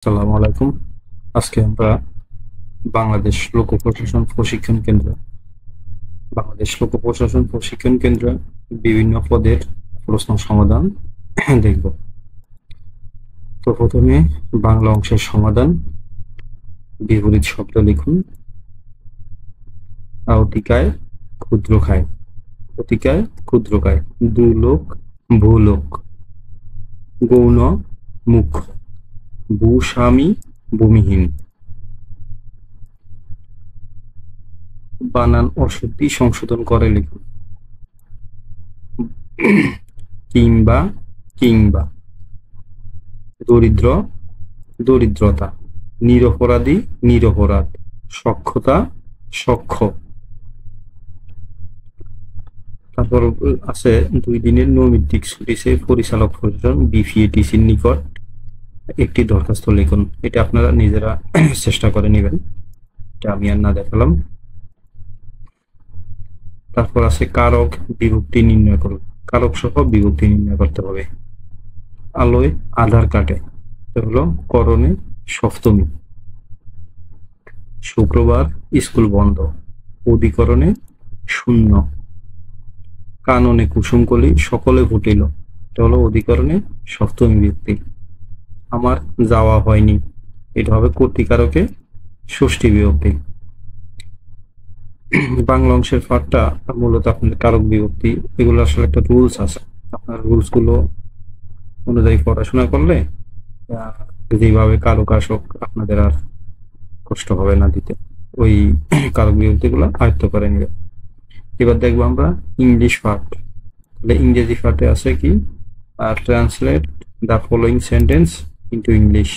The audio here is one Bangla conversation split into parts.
আসসালামু আলাইকুম। আজকে আমরা বাংলাদেশ লোক প্রশাসন প্রশিক্ষণ কেন্দ্র বাংলাদেশ লোক প্রশাসন প্রশিক্ষণ কেন্দ্র বিভিন্ন পদের প্রশ্ন সমাধান দেখব। তো প্রথমে বাংলা অংশের সমাধান। বিপরীত শব্দ লিখুন। অতিকায় ক্ষুদ্র খায়, অতিকায় ক্ষুদ্র খায়, দুলোক ভূলোক, গৌণ মুখ, ভূস্বামী ভূমিহীন। বানান অশুদ্ধি সংশোধন করে লিখুন। কিংবা কিংবা, দরিদ্র দরিদ্রতা, নিরপরাধী নিরপরাধ, সক্ষতা সক্ষ। তারপর আছে 2 দিনের নৈমিত্তিক ছুটিতে পরিচালক প্রশাসন বিপিএটিসির নিকট একটি দরখাস্ত লিখুন। এটা আপনারা নিজেরা চেষ্টা করে নেবেন, এটা আমি আর না দেখালাম। তারপর আছে কারক বিভক্তি নির্ণয় করুন। কারক সহ বিভক্তি নির্ণয় করতে হবে। আলোয় আধার কাটে, এটা হলো করণে সপ্তমী। শুক্রবার স্কুল বন্ধ, অধিকরণে শূন্য। কাননে কুসুমকলি সকলে ফুটিল, এটা হলো অধিকরণে সপ্তমী বিভক্তি। আমার যাওয়া হয়নি, এটা হবে কর্তৃকারকে ষষ্ঠী বিভক্তি। বাংলা অংশের পাঠটা মূলত আপনার কারক বিভক্তি, এগুলো আসলে একটা রুলস আছে। আপনার রুলস গুলো অনুযায়ী পড়াশোনা করলে যেভাবে কারক আসক আপনাদের আর কষ্ট হবে না দিতে, ওই কারক বিভক্তি গুলো আয়ত্ত করে নেবে। এবার দেখবো আমরা ইংলিশ পার্ট। তাহলে ইংরেজি পার্টে আছে কি, translate the following sentence into English.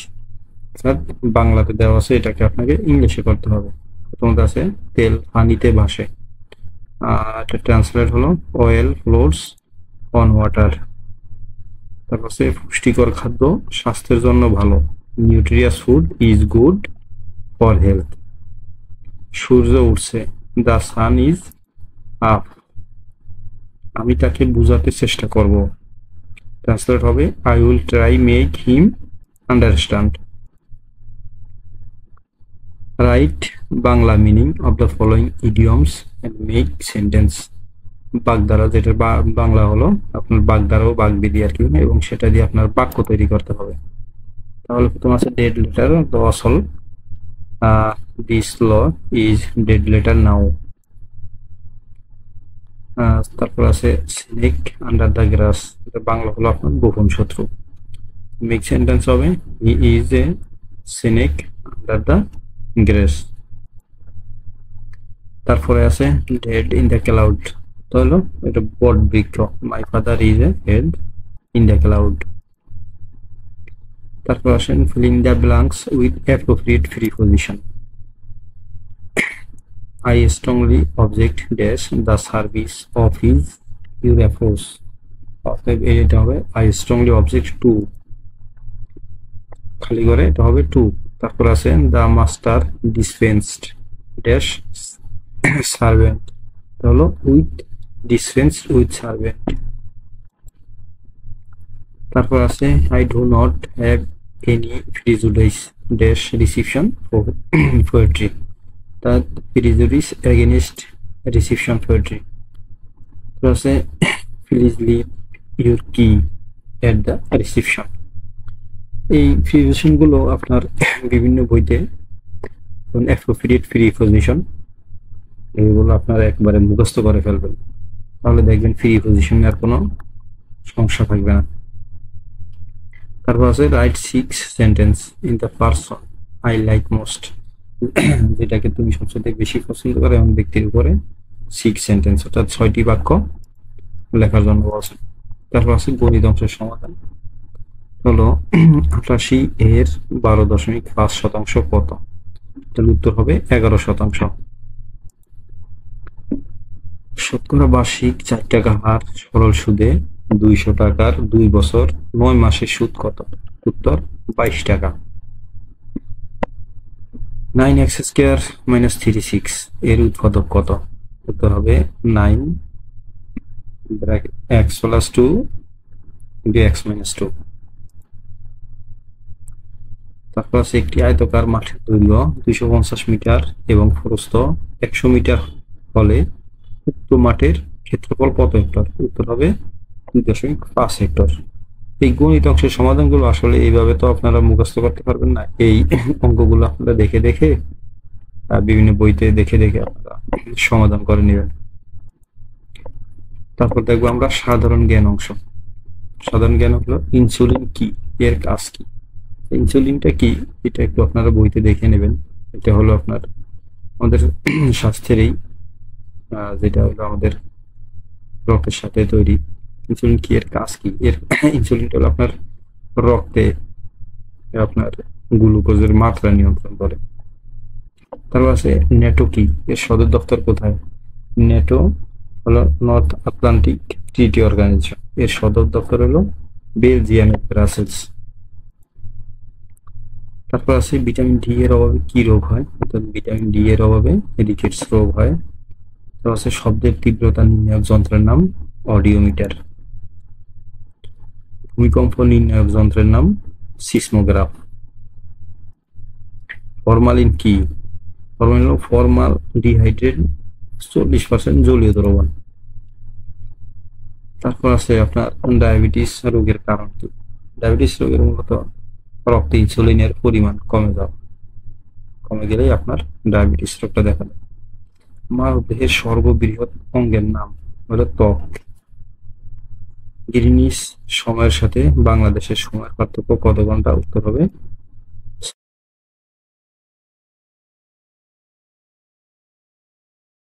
অর্থাৎ বাংলাতে দেওয়া আছে, এটাকে আপনাকে ইংলিশে করতে হবে। প্রথমত আছে তেল পানিতে ভাসে, এটা ট্রান্সলেট হলো অয়েল ফ্লোটস অন ওয়াটার। তারপর আছে পুষ্টিকর খাদ্য স্বাস্থ্যের জন্য ভালো, nutritious food is good for health. সূর্য উঠছে, দ্য সান ইজ আপ। আমি তাকে বোঝাতে চেষ্টা করব, ট্রান্সলেট হবে I will try make him understand. Write Bangla meaning of the following idioms and make sentence. বাগধারা, যেটা বাংলা হলো আপনার বাগধারা ও বাগবিধি আর কি, এবং সেটা দিয়ে আপনার বাক্য তৈরি করতে হবে। তাহলে প্রথম আছে ডেড লেটার দ্য আসল, this law is dead letter now. তারপর আছে snake under the grass, Bangla হলো আপনার গোপন শত্রু। মেক সেন্টেন্স হবে he is a snake under the grass. তারপরে আছে ডেড ইন দ্য ক্লাউড, তো হলো এটা বট বৃক্ষ। My father is a head in the cloud. তারপর আসেন filling the blanks with appropriate preposition. I strongly object dash the service of his your approach. অতএব এটা হবে I strongly object to, খালি করে এটা হবে to। তারপর আছে the master dispensed dash servant, এটা হলো with dispensed with servant। তারপর আছে I do not have any prejudice dash reception for poetry, that prejudice against reception poetry। তো আছে please leave your key at the reception। এই প্রিপজিশন গুলো আপনার বিভিন্ন বইতে অ্যাপ্রোপ্রিয়েট প্রিপজিশন, এগুলো আপনারা একবারে মুখস্থ করে ফেলবেন, তাহলে দেখবেন প্রিপজিশন আর কোনো সমস্যা থাকবে না। তারপর আছে right 6 sentence in the person I like most, যেটাকে তুমি সবচেয়ে বেশি পছন্দ করো এমন ব্যক্তির উপরে 6 সেন্টেন্স, অর্থাৎ 6টি বাক্য লেখার জন্য বলছে। তারপর আছে গণিত অংশের সমাধান হলো 88 এর 12.5% কত, তাহলে উত্তর হবে 11%। শতকরা বার্ষিক 4 টাকা হার সরল সুদে 200 টাকার 2 বছর 9 মাসের সুদ কত, উত্তর 22 টাকা। 9x স্কয়ার মাইনাস 36 এর উৎপাদক কত, উত্তর হবে 9 x plus 2 into x minus 2। তারপর আছে একটি আয়তাকার মাঠের দৈর্ঘ্য 250 মিটার এবং প্রস্থ 100 মিটার হলে উক্ত মাঠের ক্ষেত্রফল কত হেক্টর? উত্তর হবে 2.5 হেক্টর। এই গণিত অংশের সমাধানগুলো আসলে এইভাবে তো আপনারা মুখস্থ করতে পারবেন না, এই অঙ্কগুলো আপনারা দেখে দেখে বিভিন্ন বইতে দেখে দেখে আপনারা সমাধান করে নেবেন। তারপর দেখবো আমরা সাধারণ জ্ঞান অংশ। সাধারণ জ্ঞান হলো ইনসুলিন কি, এর কাজ কি। ইনসুলিনটা কি এটা একটু আপনারা বইতে দেখে নেবেন। এটা হলো আপনার আমাদের স্বাস্থ্যের এই যেটা হলো আমাদের রক্তের সাথে তৈরি। ইনসুলিন কি, এর কাজ কি? এর ইনসুলিনটা হলো আপনার রক্তে আপনার গ্লুকোজের মাত্রা নিয়ন্ত্রণ করে। তারপর আছে নেটো কি, এর সদর দপ্তর কোথায়? নেটো হলো নর্থ আটলান্টিক ট্রিটি অর্গানাইজেশন, এর সদর দপ্তর হলো বেলজিয়ামের ব্রাসেলস। তারপর আছে ভিটামিন ডি এর অভাবে কি রোগ হয়? অর্থাৎ ভিটামিন ডি এর অভাবে রিকেটস রোগ হয়। তারপর আছে শব্দের তীব্রতা নির্ণায়ক যন্ত্রের নাম অডিওমিটার। ভূমিকম্প নির্ণায়ক যন্ত্রের নাম সিসমোগ্রাফ। ফরমালিন কি? ফরমালিন হলো ফর্মালডিহাইডের 40% জলীয় দ্রবণ। তারপর আছে আপনার ডায়াবেটিস রোগের কারণ কি? ডায়াবেটিস রোগের মূলত রক্তে ইনসুলিনের পরিমাণ কমে গেলেই আপনার ডায়াবেটিস রোগটা দেখা দেয়। মানব দেহের সর্ববৃহৎ অঙ্গের নাম হলো ত্বক। গ্রিনিচ সময়ের সাথে বাংলাদেশের সময়ের পার্থক্য কত ঘন্টা? উত্তর হবে